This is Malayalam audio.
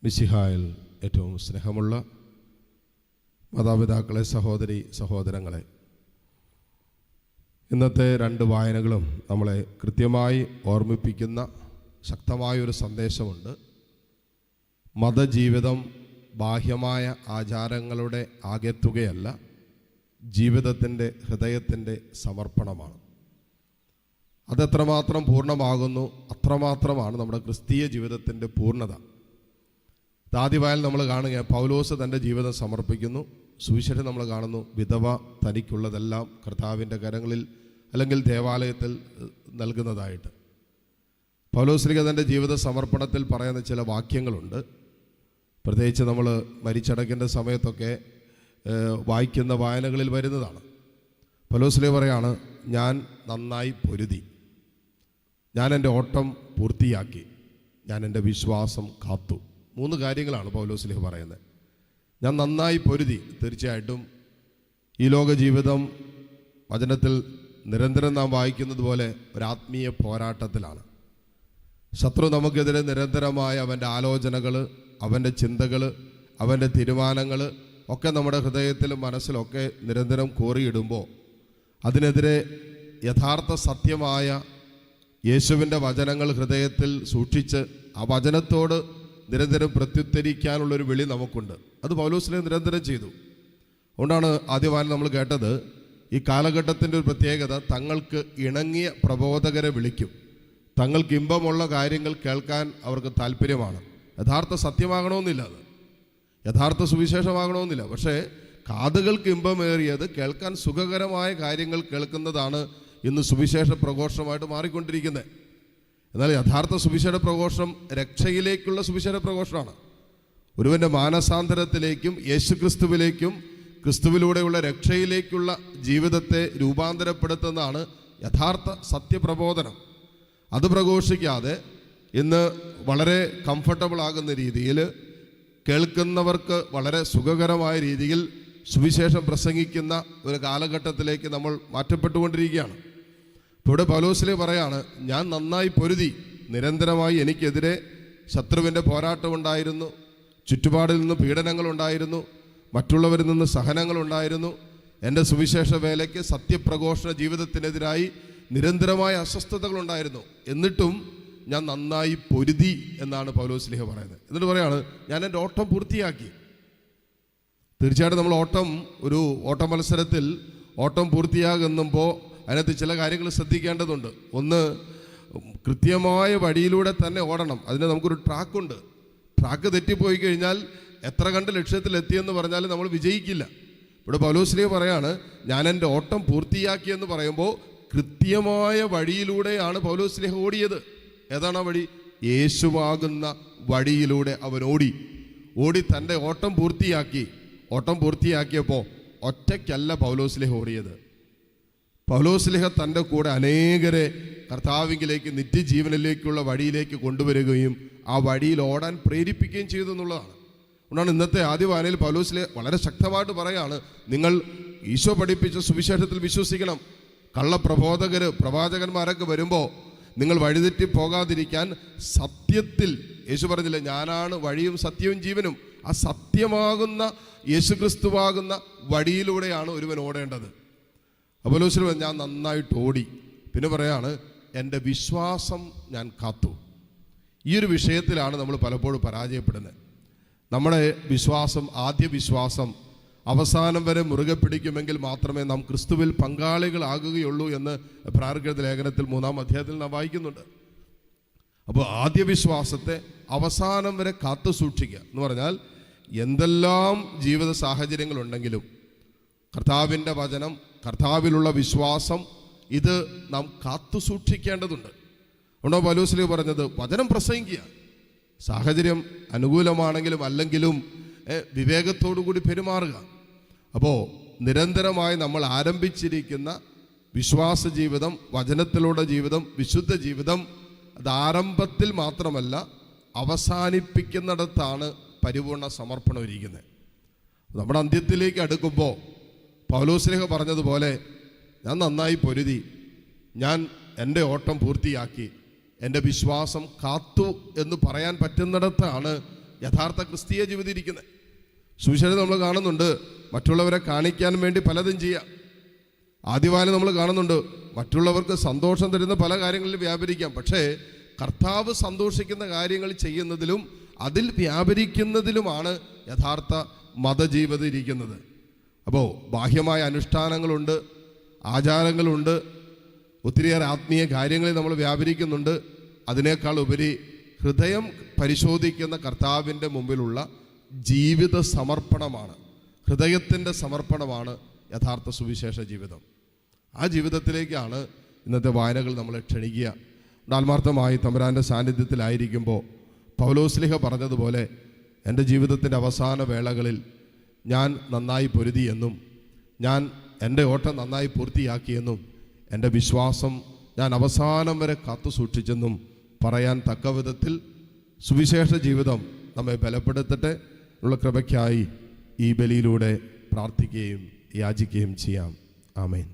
മിശിഹായിൽ ഏറ്റവും സ്നേഹമുള്ള മാതാപിതാക്കളെ, സഹോദരി സഹോദരങ്ങളെ, ഇന്നത്തെ രണ്ട് വായനകളും നമ്മളെ കൃത്യമായി ഓർമ്മിപ്പിക്കുന്ന ശക്തമായൊരു സന്ദേശമുണ്ട്. മതജീവിതം ബാഹ്യമായ ആചാരങ്ങളുടെ ആകെത്തുകയല്ല, ജീവിതത്തിൻ്റെ ഹൃദയത്തിൻ്റെ സമർപ്പണമാണ്. അതെത്രമാത്രം പൂർണ്ണമാകുന്നു അത്രമാത്രമാണ് നമ്മുടെ ക്രിസ്തീയ ജീവിതത്തിൻ്റെ പൂർണ്ണത. ആദ്യവായിൽ നമ്മൾ കാണുക, പൗലോസ് തൻ്റെ ജീവിതം സമർപ്പിക്കുന്നു. സുവിശേഷം നമ്മൾ കാണുന്നു, വിധവ തനിക്കുള്ളതെല്ലാം കർത്താവിൻ്റെ കരങ്ങളിൽ അല്ലെങ്കിൽ ദേവാലയത്തിൽ നൽകുന്നതായിട്ട്. പൗലോസ്ലീഹ തൻ്റെ ജീവിത സമർപ്പണത്തിൽ പറയുന്ന ചില വാക്യങ്ങളുണ്ട്. പ്രത്യേകിച്ച് നമ്മൾ മരിച്ചടക്കേണ്ട സമയത്തൊക്കെ വായിക്കുന്ന വായനകളിൽ വരുന്നതാണ്. പൗലോസ്ലീഹ പറയാണ്, ഞാൻ നന്നായി പൊരുതി, ഞാൻ എൻ്റെ ഓട്ടം പൂർത്തിയാക്കി, ഞാൻ എൻ്റെ വിശ്വാസം കാത്തു. 3 കാര്യങ്ങളാണ് പൗലോസ്ലീഹ പറയുന്നത്. ഞാൻ നന്നായി പൊരുതി. തീർച്ചയായിട്ടും ഈ ലോക ജീവിതം വചനത്തിൽ നിരന്തരം നാം വായിക്കുന്നത് പോലെ ഒരു ആത്മീയ പോരാട്ടത്തിലാണ്. ശത്രു നമുക്കെതിരെ നിരന്തരമായ അവൻ്റെ ആലോചനകൾ, അവൻ്റെ ചിന്തകൾ, അവൻ്റെ തീരുമാനങ്ങൾ ഒക്കെ നമ്മുടെ ഹൃദയത്തിലും മനസ്സിലൊക്കെ നിരന്തരം കോറിയിടുമ്പോൾ അതിനെതിരെ യഥാർത്ഥ സത്യമായ യേശുവിൻ്റെ വചനങ്ങൾ ഹൃദയത്തിൽ സൂക്ഷിച്ച് ആ വചനത്തോട് നിരന്തരം പ്രത്യുത്തരിക്കാനുള്ളൊരു വിളി നമുക്കുണ്ട്. അത് പൗലോസ്ലീഹ നിരന്തരം ചെയ്തു. അതുകൊണ്ടാണ് ആദ്യവാരം നമ്മൾ കേട്ടത്, ഈ കാലഘട്ടത്തിൻ്റെ ഒരു പ്രത്യേകത, തങ്ങൾക്ക് ഇണങ്ങിയ പ്രബോധകരെ വിളിക്കും. തങ്ങൾക്ക് ഇമ്പമുള്ള കാര്യങ്ങൾ കേൾക്കാൻ അവർക്ക് താല്പര്യമാണ്. യഥാർത്ഥ സത്യമാകണമെന്നില്ല, അത് യഥാർത്ഥ സുവിശേഷമാകണമെന്നില്ല. പക്ഷേ കാതുകൾക്ക് ഇമ്പമേറിയത്, കേൾക്കാൻ സുഖകരമായ കാര്യങ്ങൾ കേൾക്കുന്നതാണ് ഇന്ന് സുവിശേഷ പ്രഘോഷമായിട്ട് മാറിക്കൊണ്ടിരിക്കുന്നത്. എന്നാൽ യഥാർത്ഥ സുവിശേഷ പ്രഘോഷം രക്ഷയിലേക്കുള്ള സുവിശേഷ പ്രഘോഷമാണ്. ഒരുവൻ്റെ മാനസാന്തരത്തിലേക്കും യേശുക്രിസ്തുവിലേക്കും ക്രിസ്തുവിലൂടെയുള്ള രക്ഷയിലേക്കുള്ള ജീവിതത്തെ രൂപാന്തരപ്പെടുത്തുന്നതാണ് യഥാർത്ഥ സത്യപ്രബോധനം. അത് പ്രഘോഷിക്കാതെ ഇന്ന് വളരെ കംഫർട്ടബിൾ ആകുന്ന രീതിയിൽ, കേൾക്കുന്നവർക്ക് വളരെ സുഖകരമായ രീതിയിൽ സുവിശേഷം പ്രസംഗിക്കുന്ന ഒരു കാലഘട്ടത്തിലേക്ക് നമ്മൾ മാറ്റപ്പെട്ടുകൊണ്ടിരിക്കുകയാണ്. ഇവിടെ പൗലോസ്ലീഹ പറയാണ്, ഞാൻ നന്നായി പൊരുതി. നിരന്തരമായി എനിക്കെതിരെ ശത്രുവിൻ്റെ പോരാട്ടമുണ്ടായിരുന്നു, ചുറ്റുപാടിൽ നിന്ന് പീഡനങ്ങളുണ്ടായിരുന്നു, മറ്റുള്ളവരിൽ നിന്ന് സഹനങ്ങളുണ്ടായിരുന്നു. എൻ്റെ സുവിശേഷ വേലയ്ക്ക്, സത്യപ്രഘോഷണ ജീവിതത്തിനെതിരായി നിരന്തരമായ അസ്വസ്ഥതകളുണ്ടായിരുന്നു. എന്നിട്ടും ഞാൻ നന്നായി പൊരുതി എന്നാണ് പൗലോസ്ലീഹ പറയുന്നത്. എന്നിട്ട് പറയാണ്, ഞാൻ എൻ്റെ ഓട്ടം പൂർത്തിയാക്കി. തീർച്ചയായിട്ടും നമ്മൾ ഒരു ഓട്ട മത്സരത്തിൽ ഓട്ടം പൂർത്തിയാകുമ്പോൾ അതിനകത്ത് ചില കാര്യങ്ങൾ ശ്രദ്ധിക്കേണ്ടതുണ്ട്. ഒന്ന്, കൃത്യമായ വഴിയിലൂടെ തന്നെ ഓടണം. അതിന് നമുക്കൊരു ട്രാക്കുണ്ട്. ട്രാക്ക് തെറ്റിപ്പോയി കഴിഞ്ഞാൽ എത്ര കണ്ട് ലക്ഷ്യത്തിലെത്തിയെന്ന് പറഞ്ഞാൽ നമ്മൾ വിജയിക്കില്ല. ഇവിടെ പൗലോസ്ലീഹ പറയാണ്, ഞാൻ എൻ്റെ ഓട്ടം പൂർത്തിയാക്കിയെന്ന് പറയുമ്പോൾ കൃത്യമായ വഴിയിലൂടെയാണ് പൗലോസ്ലീഹ ഓടിയത്. ഏതാണ് ആ വഴി? യേശുവാകുന്ന വഴിയിലൂടെ അവൻ ഓടി തൻ്റെ ഓട്ടം പൂർത്തിയാക്കി. ഓട്ടം പൂർത്തിയാക്കിയപ്പോൾ ഒറ്റയ്ക്കല്ല പൗലോസ്ലീഹ ഓടിയത്. പൗലോസ്ലീഹ തൻ്റെ കൂടെ അനേകരെ കർത്താവിലേക്ക്, നിത്യജീവനിലേക്കുള്ള വഴിയിലേക്ക് കൊണ്ടുവരികയും ആ വഴിയിൽ ഓടാൻ പ്രേരിപ്പിക്കുകയും ചെയ്തു എന്നുള്ളതാണ്. അതുകൊണ്ടാണ് ഇന്നത്തെ ആദ്യ വായനയിൽ പൗലോസ്ലീഹ വളരെ ശക്തമായിട്ട് പറയാണ്, നിങ്ങൾ ഈശോ പഠിപ്പിച്ച സുവിശേഷത്തിൽ വിശ്വസിക്കണം. കള്ളപ്രബോധകർ, പ്രവാചകന്മാരൊക്കെ വരുമ്പോൾ നിങ്ങൾ വഴിതെറ്റി പോകാതിരിക്കാൻ സത്യത്തിൽ, യേശു പറഞ്ഞില്ലേ, ഞാനാണ് വഴിയും സത്യവും ജീവനും, ആ സത്യമാകുന്ന യേശുക്രിസ്തുവാകുന്ന വഴിയിലൂടെയാണ് ഒരുവൻ ഓടേണ്ടത്. പൗലോസ്ലീഹ ഞാൻ നന്നായിട്ട് ഓടി. പിന്നെ പറയാണ്, എൻ്റെ വിശ്വാസം ഞാൻ കാത്തു. ഈ ഒരു വിഷയത്തിലാണ് നമ്മൾ പലപ്പോഴും പരാജയപ്പെടുന്നത്. നമ്മുടെ വിശ്വാസം, ആദ്യ വിശ്വാസം അവസാനം വരെ മുറുകെ പിടിക്കുമെങ്കിൽ മാത്രമേ നാം ക്രിസ്തുവിൽ പങ്കാളികളാകുകയുള്ളൂ എന്ന് പ്രാരംഭ ലേഖനത്തിൽ 3-ാം അധ്യായത്തിൽ നാം വായിക്കുന്നുണ്ട്. അപ്പോൾ ആദ്യ വിശ്വാസത്തെ അവസാനം വരെ കാത്തു സൂക്ഷിക്കുക എന്ന് പറഞ്ഞാൽ, എന്തെല്ലാം ജീവിത സാഹചര്യങ്ങളുണ്ടെങ്കിലും കർത്താവിൻ്റെ വചനം, കർത്താവിലുള്ള വിശ്വാസം, ഇത് നാം കാത്തു സൂക്ഷിക്കേണ്ടതുണ്ട്. അതുകൊണ്ടാണ് പൗലോസ്ലീഹ പറഞ്ഞത്, വചനം പ്രസംഗിക്കുക. സാഹചര്യം അനുകൂലമാണെങ്കിലും അല്ലെങ്കിലും വിവേകത്തോടു കൂടി പെരുമാറുക. അപ്പോൾ നിരന്തരമായി നമ്മൾ ആരംഭിച്ചിരിക്കുന്ന വിശ്വാസ ജീവിതം, വചനത്തിലൂടെ ജീവിതം, വിശുദ്ധ ജീവിതം, അത് ആരംഭത്തിൽ മാത്രമല്ല അവസാനിപ്പിക്കുന്നിടത്താണ് പരിപൂർണ സമർപ്പണം ഇരിക്കുന്നത്. നമ്മുടെ അന്ത്യത്തിലേക്ക് അടുക്കുമ്പോൾ പൗലോസ്ലീഹ പറഞ്ഞതുപോലെ, ഞാൻ നന്നായി പൊരുതി, ഞാൻ എൻ്റെ ഓട്ടം പൂർത്തിയാക്കി, എൻ്റെ വിശ്വാസം കാത്തു എന്ന് പറയാൻ പറ്റുന്നിടത്താണ് യഥാർത്ഥ ക്രിസ്തീയ ജീവിതം ഇരിക്കുന്നത്. സുവിശേഷം നമ്മൾ കാണുന്നുണ്ട് മറ്റുള്ളവരെ കാണിക്കാൻ വേണ്ടി പലതും ചെയ്യാം. ആദ്യവാനം നമ്മൾ കാണുന്നുണ്ട് മറ്റുള്ളവർക്ക് സന്തോഷം തരുന്ന പല കാര്യങ്ങളിൽ വ്യാപരിക്കാം. പക്ഷേ കർത്താവ് സന്തോഷിക്കുന്ന കാര്യങ്ങൾ ചെയ്യുന്നതിലും അതിൽ വ്യാപരിക്കുന്നതിലുമാണ് യഥാർത്ഥ മതജീവിതം ഇരിക്കുന്നത്. അപ്പോൾ ബാഹ്യമായ അനുഷ്ഠാനങ്ങളുണ്ട്, ആചാരങ്ങളുണ്ട്, ഒത്തിരിയേറെ ആത്മീയ കാര്യങ്ങളിൽ നമ്മൾ വ്യാപരിക്കുന്നുണ്ട്. അതിനേക്കാൾ ഉപരി ഹൃദയം പരിശോധിക്കുന്ന കർത്താവിൻ്റെ മുമ്പിലുള്ള ജീവിത സമർപ്പണമാണ്, ഹൃദയത്തിൻ്റെ സമർപ്പണമാണ് യഥാർത്ഥ സുവിശേഷ ജീവിതം. ആ ജീവിതത്തിലേക്കാണ് ഇന്നത്തെ വായനകൾ നമ്മളെ ക്ഷണിക്കുക. ആത്മാർത്ഥമായി തമ്പുരാൻ്റെ സാന്നിധ്യത്തിലായിരിക്കുമ്പോൾ പൗലോസ്ലീഹ പറഞ്ഞതുപോലെ എൻ്റെ ജീവിതത്തിൻ്റെ അവസാന വേളകളിൽ ഞാൻ നന്നായി പൊരുതിയെന്നും ഞാൻ എൻ്റെ ഓട്ടം നന്നായി പൂർത്തിയാക്കിയെന്നും എൻ്റെ വിശ്വാസം ഞാൻ അവസാനം വരെ കാത്തു സൂക്ഷിച്ചെന്നും പറയാൻ തക്ക വിധത്തിൽ സുവിശേഷ ജീവിതം നമ്മെ ബലപ്പെടുത്തട്ടെ. ഉള്ള കൃപയ്ക്കായി ഈ ബലിയിലൂടെ പ്രാർത്ഥിക്കുകയും യാചിക്കുകയും ചെയ്യാം. ആമേൻ.